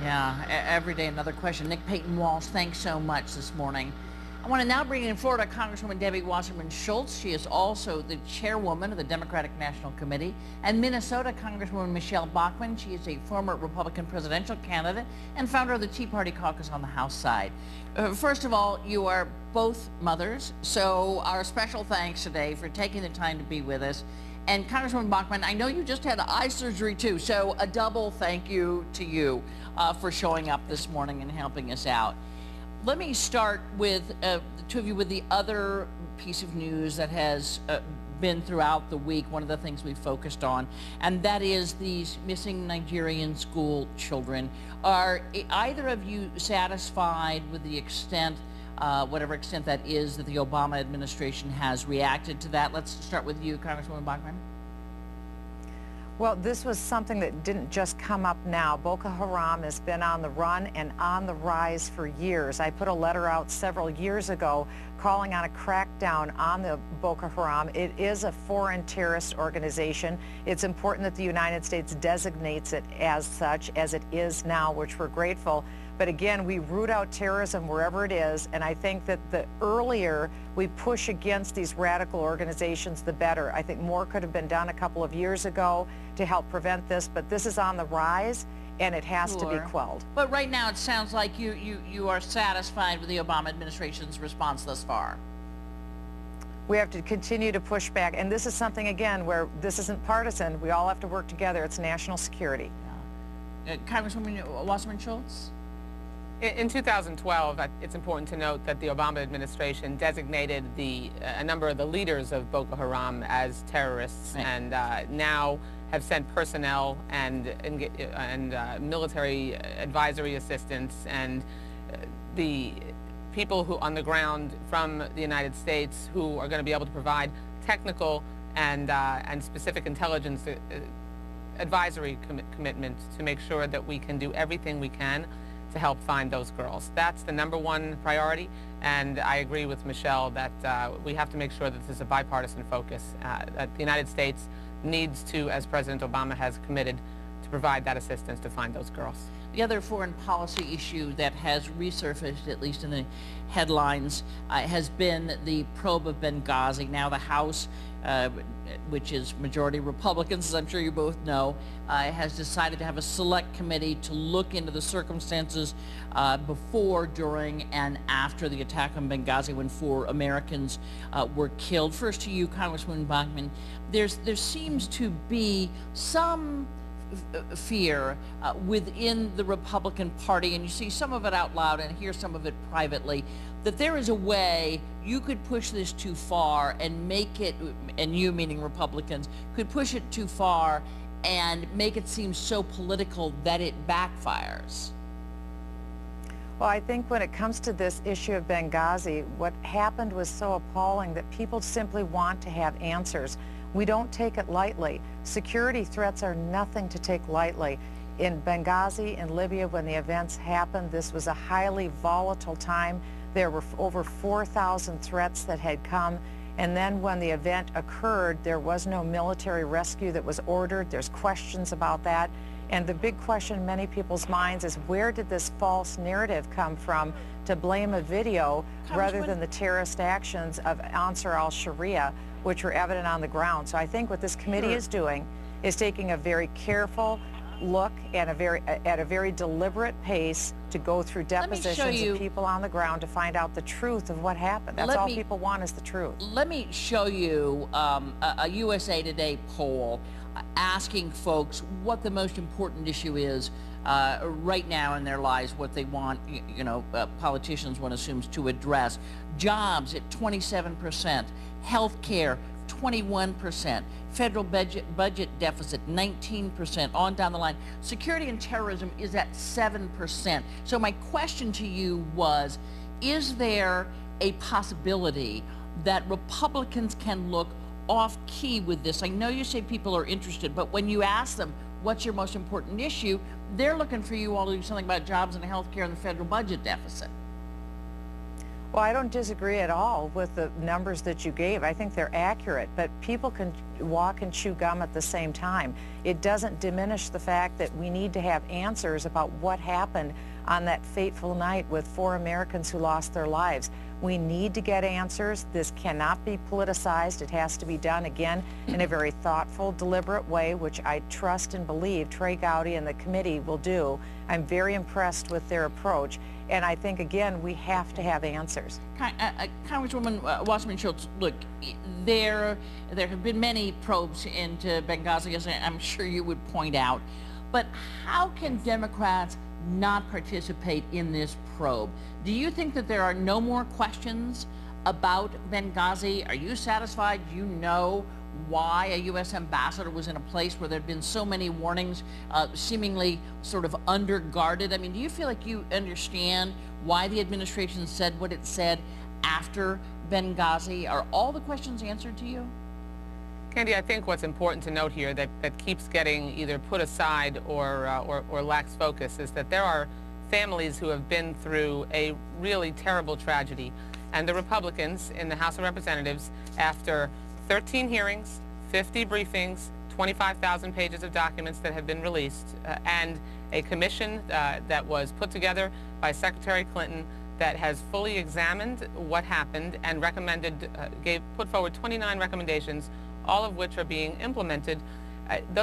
Yeah, every day another question. Nick Payton-Walsh, thanks so much this morning. I want to now bring in Florida Congresswoman Debbie Wasserman-Schultz. She is also the chairwoman of the Democratic National Committee. And Minnesota Congresswoman Michele Bachman. She is a former Republican presidential candidate and founder of the Tea Party caucus on the House side. First of all, you are both mothers, so our special thanks today for taking the time to be with us. And Congresswoman Bachman, I know you just had eye surgery too, so a double thank you to you for showing up this morning and helping us out. Let me start with the two of you with the other piece of news that has been throughout the week, one of the things we focused on, and that is these missing Nigerian school children. Are either of you satisfied with the extent, whatever extent that is, that the Obama administration has reacted to that? Let's start with you, Congresswoman Bachman. Well, this was something that didn't just come up now. Boko Haram has been on the run and on the rise for years. I put a letter out several years ago calling on a crackdown on the Boko Haram. It is a foreign terrorist organization. It's important that the United States designates it as such, as it is now, which we're grateful. But again, we root out terrorism wherever it is, and I think that the earlier we push against these radical organizations, the better. I think more could have been done a couple of years ago to help prevent this, but this is on the rise, and it has to be quelled. But right now, it sounds like you are satisfied with the Obama administration's response thus far. We have to continue to push back, and this is something, again, where this isn't partisan. We all have to work together. It's national security. Yeah. Congresswoman Wasserman-Schultz? In 2012, it's important to note that the Obama administration designated a number of the leaders of Boko Haram as terrorists, right, and now have sent personnel and military advisory assistance and the people who on the ground from the United States who are going to be able to provide technical and specific intelligence advisory commitment to make sure that we can do everything we can to help find those girls. That's the #1 priority, and I agree with Michele that we have to make sure that this is a bipartisan focus, that the United States needs to, as President Obama has committed, to provide that assistance to find those girls. The other foreign policy issue that has resurfaced, at least in the headlines, has been the probe of Benghazi. Now the House, which is majority Republicans, as I'm sure you both know, has decided to have a select committee to look into the circumstances before, during, and after the attack on Benghazi when 4 Americans were killed. First to you, Congresswoman Bachman, there seems to be some fear within the Republican Party, and you see some of it out loud and hear some of it privately, that there is a way you could push this too far and make it, and you meaning Republicans, could push it too far and make it seem so political that it backfires. Well, I think when it comes to this issue of Benghazi, what happened was so appalling that people simply want to have answers. We don't take it lightly. Security threats are nothing to take lightly. In Benghazi and Libya, when the events happened, this was a highly volatile time. There were over 4,000 threats that had come. And then when the event occurred, there was no military rescue that was ordered. There's questions about that. And the big question in many people's minds is, where did this false narrative come from to blame a video rather than the terrorist actions of Ansar al-Sharia, which were evident on the ground? So I think what this committee is doing is taking a very careful look and at a very deliberate pace to go through depositions of people on the ground to find out the truth of what happened. That's all people want, is the truth. Let me show you a USA Today poll asking folks what the most important issue is right now in their lives, what they want, politicians, one assumes, to address. Jobs at 27%, health care 21%, federal budget deficit 19%, on down the line. Security and terrorism is at 7%. So my question to you was, is there a possibility that Republicans can look off key with this? I know you say people are interested, but when you ask them, what's your most important issue, they're looking for you all to do something about jobs and health care and the federal budget deficit. Well, I don't disagree at all with the numbers that you gave. I think they're accurate, but people can walk and chew gum at the same time. It doesn't diminish the fact that we need to have answers about what happened on that fateful night with 4 Americans who lost their lives. We need to get answers. This cannot be politicized. It has to be done, again, in a very thoughtful, deliberate way, which I trust and believe Trey Gowdy and the committee will do. I'm very impressed with their approach, and I think, again, we have to have answers. Congresswoman Wasserman-Schultz, look, there have been many probes into Benghazi, as I'm sure you would point out, but how can Democrats not participate in this probe? Do you think that there are no more questions about Benghazi? Are you satisfied you know why a U.S. ambassador was in a place where there had been so many warnings, seemingly sort of underguarded? I mean, do you feel like you understand why the administration said what it said after Benghazi? Are all the questions answered to you? Candy, I think what's important to note here that keeps getting either put aside or lacks focus is that there are families who have been through a really terrible tragedy. And the Republicans in the House of Representatives, after 13 hearings, 50 briefings, 25,000 pages of documents that have been released, and a commission that was put together by Secretary Clinton that has fully examined what happened and recommended, put forward 29 recommendations, all of which are being implemented.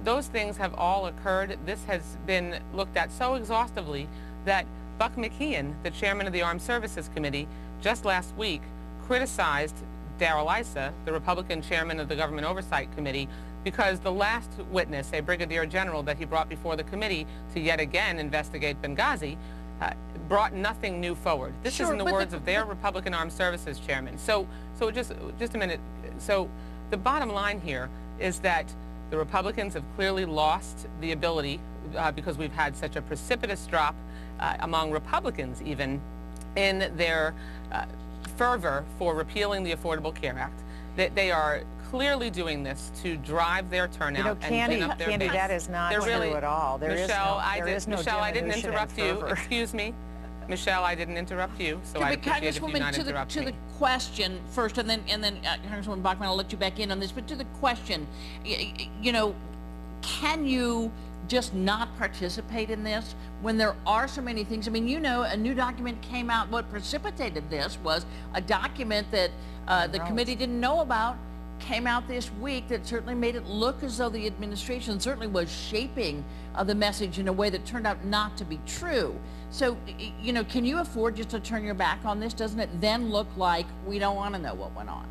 Those things have all occurred. This has been looked at so exhaustively that Buck McKeon, the chairman of the Armed Services Committee, just last week criticized Darrell Issa, the Republican chairman of the Government Oversight Committee, because the last witness, a brigadier general that he brought before the committee to yet again investigate Benghazi, brought nothing new forward. This is in the words of their Republican Armed Services chairman. So just a minute. So the bottom line here is that the Republicans have clearly lost the ability, because we've had such a precipitous drop among Republicans even in their fervor for repealing the Affordable Care Act. They are clearly doing this to drive their turnout and clean up their base. That is not true at all. Michelle, I didn't interrupt you. Excuse me. Michelle, I didn't interrupt you, so I appreciate if you not interrupt me. To the question first, and then Congresswoman Bachman, I'll let you back in on this, but to the question, you know, can you just not participate in this when there are so many things? I mean, you know, a new document came out. What precipitated this was a document that the committee didn't know about, came out this week, that certainly made it look as though the administration certainly was shaping the message in a way that turned out not to be true. So, you know, can you afford just to turn your back on this? Doesn't it then look like we don't want to know what went on?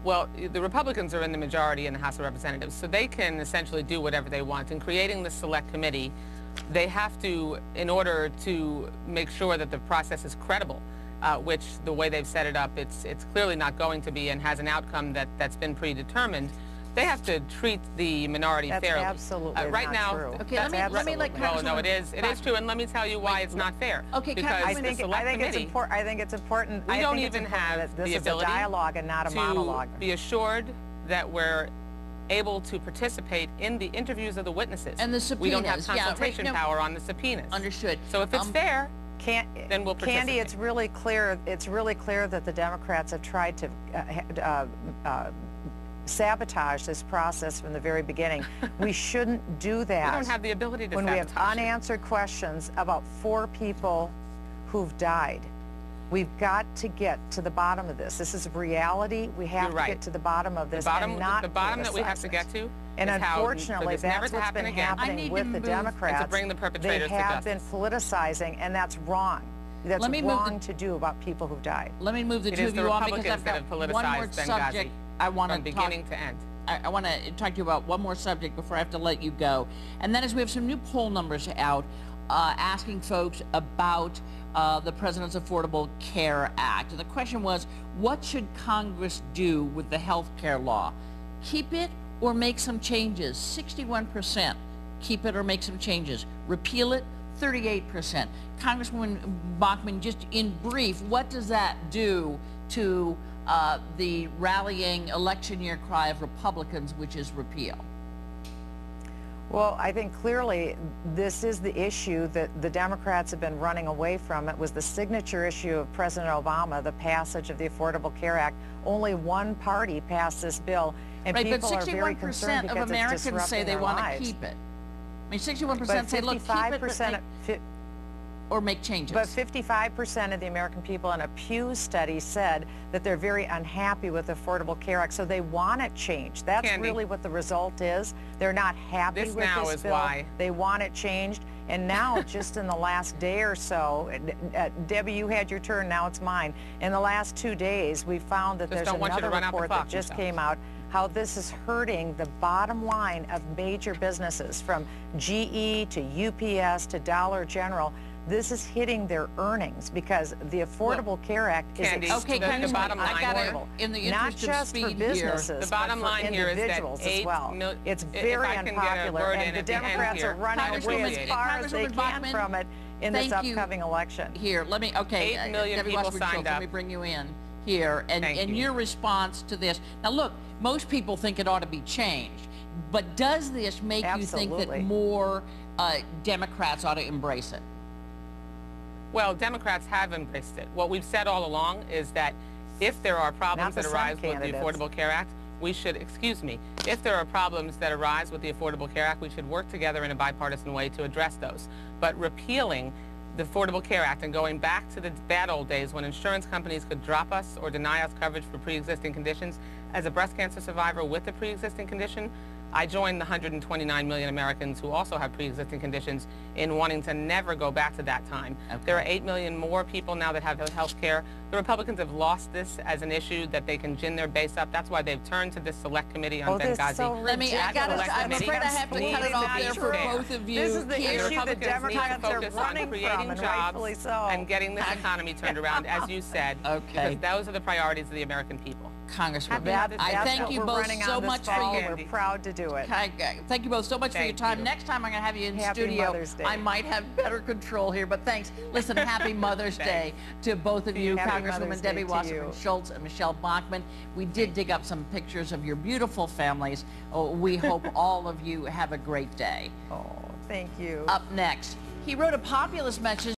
Well, the Republicans are in the majority in the House of Representatives, so they can essentially do whatever they want. In creating the select committee, they have to, in order to make sure that the process is credible, which the way they've set it up, it's clearly not going to be and has an outcome that's been predetermined. They have to treat the minority fairly. That's absolutely right not now, true. Okay, let me let Congresswoman. No, it is true, and let me tell you why it's not fair. Okay, because I think it's important. We don't even have the ability a dialogue and not a monologue. Be assured that we're able to participate in the interviews of the witnesses. And the subpoenas. We don't have consultation power on the subpoenas. Understood. So if it's fair, then we'll participate. Candy, it's really clear that the Democrats have tried to sabotage this process from the very beginning. We shouldn't do that. We don't have the ability to when sabotage we have unanswered questions about 4 people who've died. We've got to get to the bottom of this. This is reality. We have to get to the bottom of this. The bottom that we have to get to. And unfortunately, that's what's been happening with the Democrats. To bring the perpetrators they have been politicizing, and that's wrong. That's wrong to do about people who've died. Let me move the two of you on, because I've got one more subject I want to from beginning to end. I want to talk to you about one more subject before I have to let you go, and that is we have some new poll numbers out asking folks about the President's Affordable Care Act. And the question was, what should Congress do with the health care law? Keep it or make some changes? 61% keep it or make some changes. Repeal it? 38%. Congresswoman Bachman, just in brief, what does that do to the rallying election year cry of Republicans, which is repeal? Well, I think clearly this is the issue that the Democrats have been running away from. It was the signature issue of President Obama, the passage of the Affordable Care Act. Only one party passed this bill, and right, people but are very 61% concerned because of Americans it's disrupting say they their want lives. to keep it. I mean, 61% But say, look, keep it, or make changes. But 55% of the American people in a Pew study said that they're very unhappy with the Affordable Care Act, so they want it changed. That's Candy, really what the result is. They're not happy with now this is bill. why. They want it changed. And now, just in the last day or so, Debbie, you had your turn, now it's mine. In the last 2 days, we found that there's another report that just came out how this is hurting the bottom line of major businesses, from GE to UPS to Dollar General. This is hitting their earnings because the Affordable Care Act is extremely the bottom line affordable. In the not interest just of for speed businesses, here, the bottom but for line here is that individuals as well. It's very unpopular, and the Democrats are running away as far as they can from it in this upcoming election. Here, let me, okay, 8 million Debbie people Wasserman-Schultz, signed up. let me bring you in here, and your response to this. Now look, most people think it ought to be changed, but does this make you think that more Democrats ought to embrace it? Well, Democrats have embraced it. What we've said all along is that if there are problems that arise with the Affordable Care Act, we should, if there are problems that arise with the Affordable Care Act, we should work together in a bipartisan way to address those. But repealing the Affordable Care Act and going back to the bad old days when insurance companies could drop us or deny us coverage for pre-existing conditions, as a breast cancer survivor with a pre-existing condition, I joined the 129 million Americans who also have pre-existing conditions in wanting to never go back to that time. Okay. There are 8 million more people now that have health care. The Republicans have lost this as an issue that they can gin their base up. That's why they've turned to this select committee on Benghazi. So I'm afraid I have to cut it off there for both of you. This is the issue the Democrats are running from, and rightfully so, and getting this economy turned around, as you said, because those are the priorities of the American people. Congresswoman, I thank you both so much for your... We're proud to do it. Thank you both so much for your time. Next time I'm going to have you in studio. Mother's Day. I might have better control here, but thanks. Listen, happy Mother's Day to both of you, Congresswoman Debbie Wasserman-Schultz and Michele Bachman. We did dig up some pictures of your beautiful families. We hope all of you have a great day. Oh, thank you. Up next, he wrote a populist message